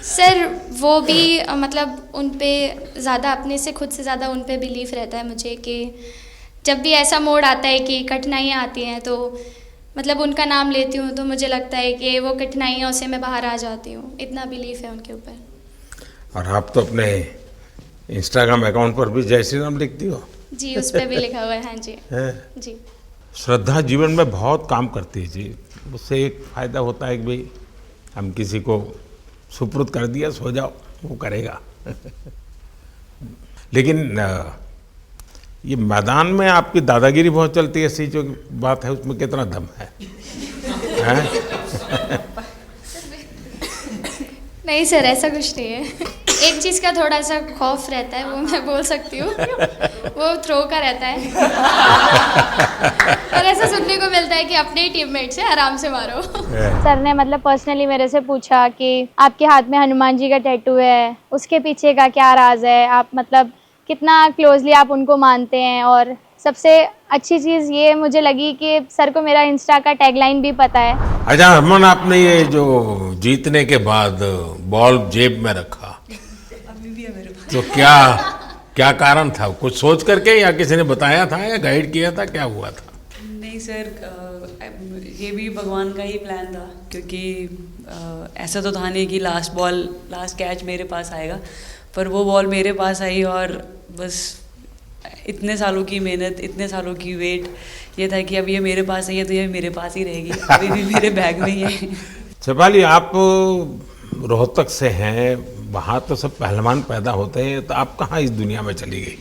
Sir वो भी मतलब उन पे ज़्यादा अपने से खुद से ज़्यादा उन पे बिलीफ रहता है मुझे कि जब भी ऐसा मोड़ आता है कि कठिनाइयाँ आती हैं तो मतलब उनका नाम लेती हूँ तो मुझे लगता है कि वो कठिनाइयों से मैं बाहर आ जाती हूँ, इतना बिलीफ है उनके ऊपर। और आप तो अपने इंस्टाग्राम अकाउंट पर भी जय श्री राम लिखती हो। जी, उस पे भी लिखा हुआ है। हाँ जी। हैं? जी। श्रद्धा जीवन में बहुत काम करती है जी। उससे एक फ़ायदा होता है कि भाई हम किसी को सुपुर्द कर दिया, सो जाओ, वो करेगा। लेकिन ये मैदान में आपकी दादागिरी बहुत चलती है, ऐसी जो बात है उसमें कितना दम है? हैं? नहीं सर, ऐसा कुछ नहीं है। एक चीज़ का थोड़ा सा खौफ रहता है, वो मैं बोल सकती हूँ, वो थ्रो का रहता है। पर ऐसा सुनने को मिलता है कि अपने ही टीममेट से आराम से मारो। सर ने मतलब पर्सनली मेरे से पूछा कि आपके हाथ में हनुमान जी का टैटू है, उसके पीछे का क्या राज है, आप मतलब कितना क्लोजली आप उनको मानते हैं। और सबसे अच्छी चीज़ ये मुझे लगी कि सर को मेरा इंस्टा का टैगलाइन भी पता है। अच्छा हरमन, आपने ये जो जीतने के बाद बॉल जेब में रखा, अभी भी है मेरे पास। तो क्या क्या कारण था? कुछ सोच करके या किसी ने बताया था या गाइड किया था, क्या हुआ था? नहीं सर, ये भी भगवान का ही प्लान था, क्योंकि ऐसा तो था नहीं कि लास्ट कैच मेरे पास आएगा, पर वो बॉल मेरे पास आई और बस इतने सालों की मेहनत, इतने सालों की वेट, ये था कि अब ये मेरे पास आई है तो ये मेरे पास ही रहेगी, अभी भी मेरे बैग में ही है। शेफाली, आप रोहतक से हैं, वहाँ तो सब पहलवान पैदा होते हैं, तो आप कहाँ इस दुनिया में चली गई?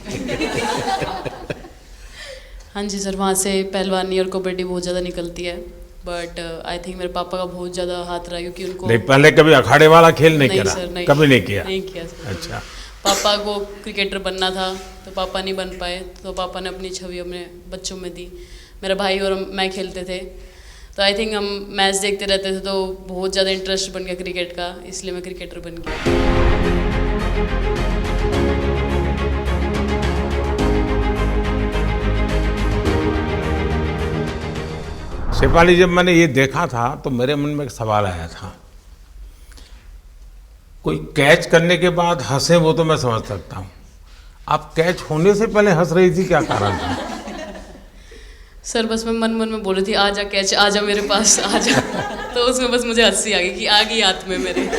हाँ जी सर, वहाँ से पहलवानी और कबड्डी बहुत ज़्यादा निकलती है, बट आई थिंक मेरे पापा का बहुत ज़्यादा हाथ रहा, क्योंकि उनको नहीं, पहले कभी अखाड़े वाला खेल नहीं करा? सर, नहीं, कभी नहीं किया? नहीं किया सर। अच्छा। पापा को क्रिकेटर बनना था तो पापा नहीं बन पाए, तो पापा ने अपनी छवि अपने बच्चों में दी। मेरा भाई और मैं खेलते थे, तो आई थिंक हम मैच देखते रहते थे, तो बहुत ज़्यादा इंटरेस्ट बन गया क्रिकेट का, इसलिए मैं क्रिकेटर बन गया। शेफाली, जब मैंने ये देखा था तो मेरे मन में एक सवाल आया था। कोई कैच करने के बाद हंसे वो तो मैं समझ सकता हूँ, आप कैच होने से पहले हंस रही थी, क्या कारण था? सर बस मैं मन मन में बोल रही थी, आजा कैच, आजा मेरे पास, आजा। तो उसमें बस मुझे हंसी आ गई कि आ गई हाथ में मेरे।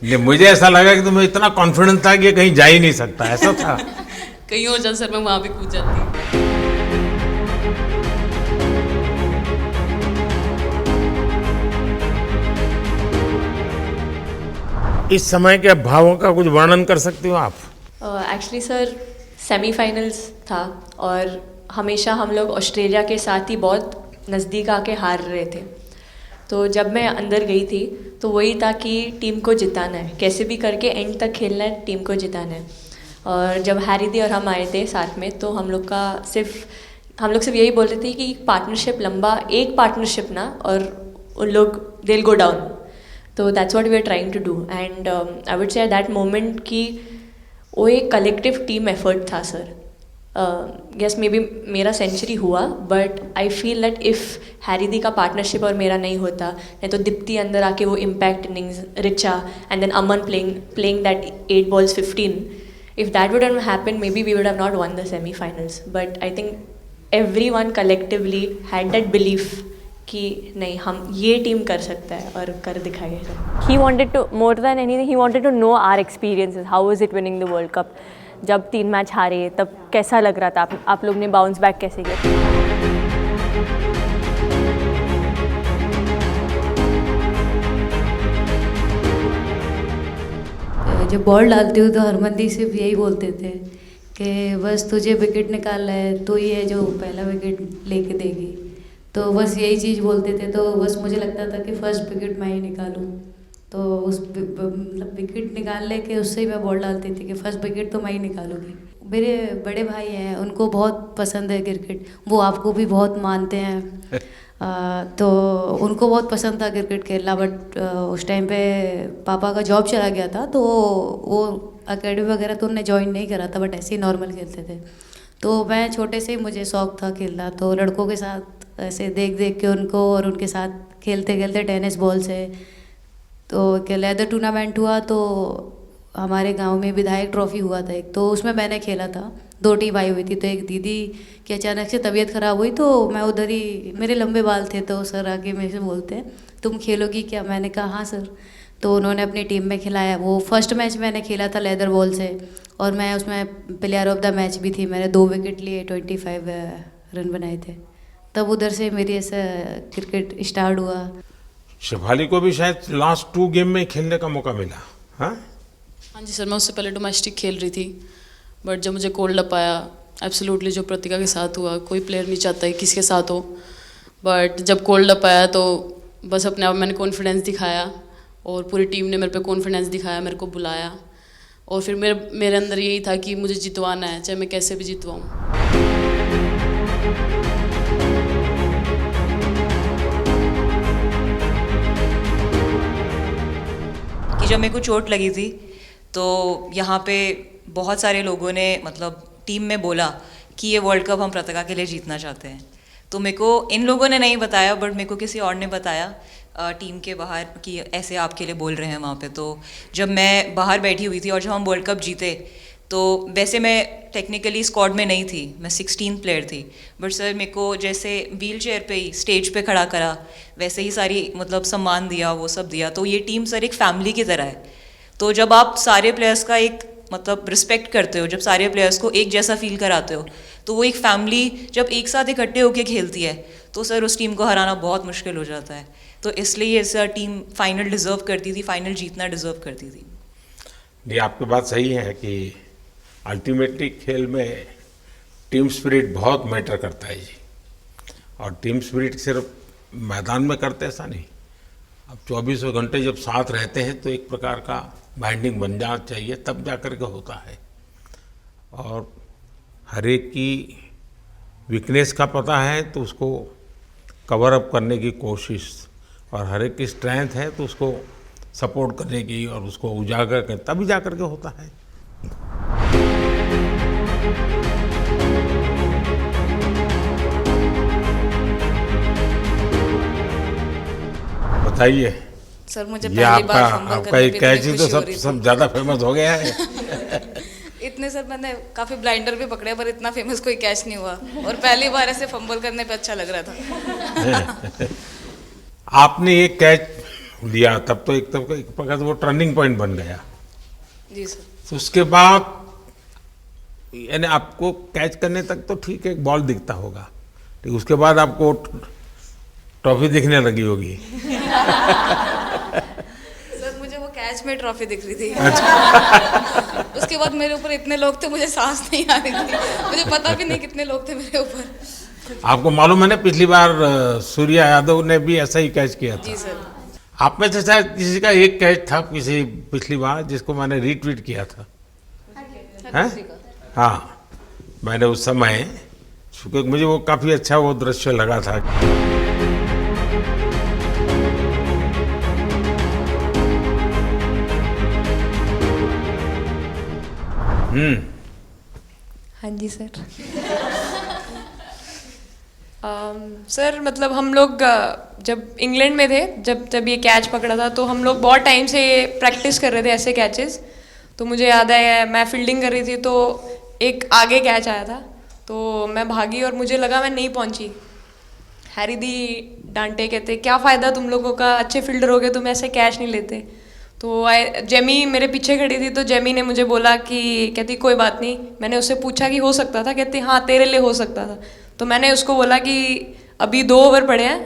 ये मुझे ऐसा लगा कि तुम्हें इतना कॉन्फिडेंस था कि ये कहीं जा ही नहीं सकता, ऐसा था? कहीं और जाता सर, मैं वहाँ भी कूद जाती। इस समय के भावों का कुछ वर्णन कर सकती हो आप? एक्चुअली सर, सेमीफाइनल्स था और हमेशा हम लोग ऑस्ट्रेलिया के साथ ही बहुत नज़दीक आके हार रहे थे। तो जब मैं अंदर गई थी तो वही था कि टीम को जिताना है, कैसे भी करके एंड तक खेलना है, टीम को जिताना है। और जब हैरी दी और हम आए थे साथ में, तो हम लोग सिर्फ यही बोल रहे थे कि पार्टनरशिप लंबा, एक पार्टनरशिप ना, और उन लोग दे विल गो डाउन। तो that's what we are trying to do, and I would say at that moment कि वो एक कलेक्टिव टीम एफर्ट था सर। यस, मे बी मेरा सेंचुरी हुआ, but I feel that if Harry दी का partnership और मेरा नहीं होता, नहीं तो दीप्ति अंदर आके वो impact innings, Richa and then Aman playing that 8 balls 15, if that wouldn't happen, maybe we would have not won the semi-finals. But I think everyone collectively had that belief कि नहीं, हम ये टीम कर सकता है और कर दिखाएगा। He wanted to, more than anything, he wanted to know our experiences. How was it winning the World Cup? जब 3 मैच हारे तब कैसा लग रहा था? आप लोग ने बाउंस बैक कैसे किया? जब बॉल डालती हूँ तो हरमनदीप सिर्फ यही बोलते थे कि बस तुझे विकेट निकालना है, तो ही है जो पहला विकेट लेके देगी। तो बस यही चीज़ बोलते थे, तो बस मुझे लगता था कि फर्स्ट विकेट मैं ही निकालूं। तो उस मतलब विकेट निकालने के उससे ही मैं बॉल डालती थी कि फर्स्ट विकेट तो मैं ही निकालूंगी। मेरे बड़े भाई हैं, उनको बहुत पसंद है क्रिकेट, वो आपको भी बहुत मानते हैं। तो उनको बहुत पसंद था क्रिकेट खेलना, बट उस टाइम पे पापा का जॉब चला गया था, तो वो एकेडमी वगैरह तो उन्होंने ज्वाइन नहीं करा था, बट ऐसे ही नॉर्मल खेलते थे। तो मैं छोटे से ही मुझे शौक था खेलना, तो लड़कों के साथ ऐसे देख देख के उनको और उनके साथ खेलते खेलते टेनिस बॉल से तो लेदर टूर्नामेंट हुआ तो हमारे गांव में विधायक ट्रॉफी हुआ था एक, तो उसमें मैंने खेला था। 2 टीम आई हुई थी, तो एक दीदी की अचानक से तबीयत ख़राब हुई तो मैं उधर ही, मेरे लंबे बाल थे तो सर आके मेरे से बोलते हैं तुम खेलोगी क्या? मैंने कहा हाँ सर। तो उन्होंने अपनी टीम में खिलाया। वो फर्स्ट मैच मैंने खेला था लेदर बॉल से और मैं उसमें प्लेयर ऑफ द मैच भी थी। मैंने 2 विकेट लिए, 25 रन बनाए थे। तब उधर से मेरी ऐसा क्रिकेट स्टार्ट हुआ। शेफाली को भी शायद लास्ट 2 गेम में खेलने का मौका मिला। हाँ जी सर, मैं उससे पहले डोमेस्टिक खेल रही थी, बट जब मुझे कोल्ड अप आया, एब्सोल्युटली जो प्रतिका के साथ हुआ, कोई प्लेयर नहीं चाहता है किसी के साथ हो, बट जब कोल्ड अप आया तो बस अपने आप मैंने कॉन्फिडेंस दिखाया और पूरी टीम ने मेरे पे कॉन्फिडेंस दिखाया, मेरे को बुलाया और फिर मेरे अंदर यही था कि मुझे जितवाना है, चाहे मैं कैसे भी जितवाऊँ। कि जब मेरे को चोट लगी थी तो यहाँ पे बहुत सारे लोगों ने मतलब टीम में बोला कि ये वर्ल्ड कप हम प्रतिका के लिए जीतना चाहते हैं। तो मेरे को इन लोगों ने नहीं बताया, बट मेरे को किसी और ने बताया टीम के बाहर कि ऐसे आपके लिए बोल रहे हैं वहाँ पे। तो जब मैं बाहर बैठी हुई थी और जब हम वर्ल्ड कप जीते तो वैसे मैं टेक्निकली स्क्वाड में नहीं थी, मैं 16 प्लेयर थी, बट सर मेरे को जैसे व्हील चेयर पे ही स्टेज पे खड़ा करा, वैसे ही सारी मतलब सम्मान दिया, वो सब दिया। तो ये टीम सर एक फैमिली की तरह है। तो जब आप सारे प्लेयर्स का एक मतलब रिस्पेक्ट करते हो, जब सारे प्लेयर्स को एक जैसा फील कराते हो, तो वो एक फैमिली जब एक साथ इकट्ठे होकर खेलती है तो सर उस टीम को हराना बहुत मुश्किल हो जाता है। तो इसलिए ये सर टीम फाइनल डिज़र्व करती थी, फाइनल जीतना डिज़र्व करती थी। ये आपकी बात सही है कि अल्टीमेटली खेल में टीम स्पिरिट बहुत मैटर करता है जी। और टीम स्पिरिट सिर्फ मैदान में करते ऐसा नहीं, अब 24 घंटे जब साथ रहते हैं तो एक प्रकार का बाइंडिंग बन जाना चाहिए, तब जा कर के होता है। और हर एक की वीकनेस का पता है तो उसको कवर अप करने की कोशिश, और हर एक की स्ट्रेंथ है तो उसको सपोर्ट करने की और उसको उजागर कर, तभी जा कर के होता है। बताइए सर, मुझे ये पहली बार फंबल आपका करने एक पे कैच इतनी ही तो खुशी हो रही थी। सब ज़्यादा फेमस हो गया है। इतने सर मैंने काफ़ी ब्लाइंडर भी पकड़े पर इतना फेमस कोई कैच नहीं हुआ, और पहली बार ऐसे फंबल करने पे अच्छा लग रहा था। आपने एक कैच दिया तब तो एक प्रकार से वो टर्निंग पॉइंट बन गया जी सर। तो उसके बाद यानी आपको कैच करने तक तो ठीक है, एक बॉल दिखता होगा, लेकिन उसके बाद आपको ट्रॉफी दिखने लगी होगी। सर मुझे वो कैच में ट्रॉफी दिख रही थी। अच्छा। उसके बाद मेरे ऊपर इतने लोग थे, मुझे सांस नहीं आ रही थी, मुझे पता भी नहीं कितने लोग थे मेरे ऊपर। आपको मालूम है ना, पिछली बार सूर्या यादव ने भी ऐसा ही कैच किया था। जी सर। आप में से शायद किसी का एक कैच था किसी पिछली बार जिसको मैंने रीट्वीट किया था, हैं? हाँ, मैंने उस समय, क्योंकि मुझे वो काफ़ी अच्छा वो दृश्य लगा था। हाँ जी सर। सर मतलब हम लोग जब इंग्लैंड में थे, जब ये कैच पकड़ा था, तो हम लोग बहुत टाइम से प्रैक्टिस कर रहे थे ऐसे कैचेस। तो मुझे याद है मैं फील्डिंग कर रही थी तो एक आगे कैच आया था, तो मैं भागी और मुझे लगा मैं नहीं पहुंची। हैरी दी डांटे, कहते क्या फ़ायदा तुम लोगों का, अच्छे फील्डर हो गए तुम ऐसे कैच नहीं लेते। तो जेमी मेरे पीछे खड़ी थी, तो जेमी ने मुझे बोला कि, कहती कोई बात नहीं। मैंने उससे पूछा कि हो सकता था, कहती हाँ तेरे लिए हो सकता था। तो मैंने उसको बोला कि अभी 2 ओवर पड़े हैं,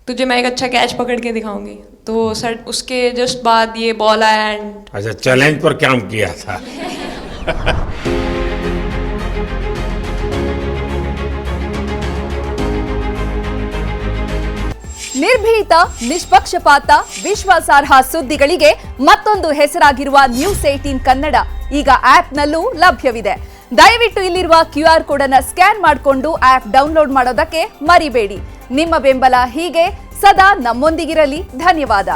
तुझे मैं एक अच्छा कैच पकड़ के दिखाऊंगी। तो सर उसके जस्ट बाद ये बॉल आया एंड अच्छा, चैलेंज पर काम किया था। ನಿರ್ಭೀತ, ನಿಷ್ಪಕ್ಷಪಾತ, ವಿಶ್ವಾಸಾರ್ಹ ಸುದ್ದಿಗಳಿಗೆ ಮತ್ತೊಂದು ಹೆಸರಾಗಿರುವ ನ್ಯೂಸ್ 18 ಕನ್ನಡ ಈಗ ಆಪ್ನಲ್ಲೂ ಲಭ್ಯವಿದೆ. ದಯವಿಟ್ಟು ಇಲ್ಲಿರುವ QR ಕೋಡ್ ಅನ್ನು ಸ್ಕ್ಯಾನ್ ಮಾಡಿಕೊಂಡು ಆಪ್ ಡೌನ್ಲೋಡ್ ಮಾಡೋದಕ್ಕೆ ಮರಿಬೇಡಿ. ನಿಮ್ಮ ಬೆಂಬಲ ಹೀಗೆ ಸದಾ ನಮ್ಮೊಂದಿಗಿರಲಿ. ಧನ್ಯವಾದ.